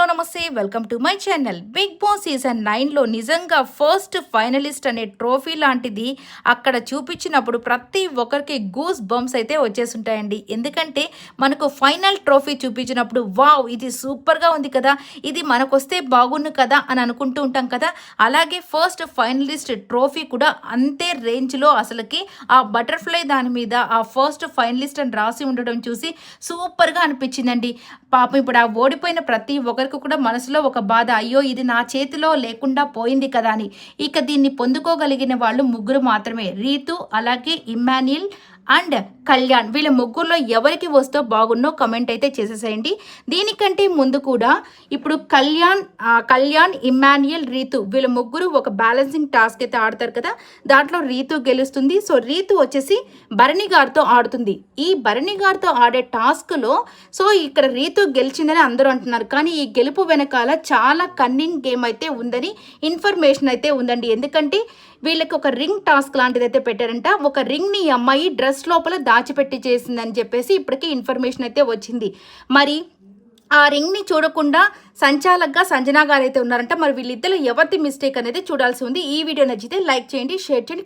నమస్తే welcome to my channel. Bigg Boss season 9లో నిజంగా ఫస్ట్ ఫైనలిస్ట్ అనే ట్రోఫీ లాంటిది అక్కడ చూపించినప్పుడు ప్రతి ఒక్కరికి గూస్ బంప్స్ అయితే వచ్చేస్తుంటాయండి. ఎందుకంటే మనకు ఫైనల్ ట్రోఫీ చూపించినప్పుడు వావ్ ఇది సూపర్గా ఉంది కదా, ఇది మనకొస్తే బాగుండు కదా అని అనుకుంటూ ఉంటాం కదా. అలాగే ఫస్ట్ ఫైనలిస్ట్ ట్రోఫీ కూడా అంతే రేంజ్లో అసలుకి ఆ బటర్ఫ్లై దాని మీద ఆ ఫస్ట్ ఫైనలిస్ట్ అని రాసి ఉండడం చూసి సూపర్గా అనిపించిందండి. పాపం ఇప్పుడు ఆ ఓడిపోయిన ప్రతి ఒకరికి కూడా మనసులో ఒక బాధ, అయ్యో ఇది నా చేతిలో లేకుండా పోయింది కదా అని. ఇక దీన్ని పొందుకోగలిగిన వాళ్ళు ముగ్గురు మాత్రమే, రీతు అలాగే ఇమ్మాన్యుయల్ అండ్ కళ్యాణ్. వీళ్ళ ముగ్గురులో ఎవరికి వస్తో బాగున్నో కమెంట్ అయితే చేసేసేయండి. దీనికంటే ముందు కూడా ఇప్పుడు కళ్యాణ్ ఇమ్మాన్యుయల్ రీతు వీళ్ళ ముగ్గురు ఒక బ్యాలెన్సింగ్ టాస్క్ అయితే ఆడతారు కదా, దాంట్లో రీతు గెలుస్తుంది. సో రీతు వచ్చేసి భరణి గారితో ఆడుతుంది. ఈ భరణి గారితో ఆడే టాస్క్లో సో ఇక్కడ రీతు గెలిచిందని అందరూ అంటున్నారు, కానీ ఈ గెలుపు వెనకాల చాలా కన్నింగ్ గేమ్ అయితే ఉందని ఇన్ఫర్మేషన్ అయితే ఉందండి. ఎందుకంటే వీళ్ళకి ఒక రింగ్ టాస్క్ లాంటిది అయితే పెట్టారంట. ఒక రింగ్ని ఈ అమ్మాయి డ్రెస్ లోపల దాచిపెట్టి చేసిందని చెప్పేసి ఇప్పటికీ ఇన్ఫర్మేషన్ అయితే వచ్చింది. మరి ఆ రింగ్ని చూడకుండా సంచాలకుగా సంజనా గారు అయితే ఉన్నారంట. మరి వీళ్ళిద్దరు ఎవరిది మిస్టేక్ అనేది చూడాల్సి ఉంది. ఈ వీడియో నచ్చితే లైక్ చేయండి, షేర్ చేయండి.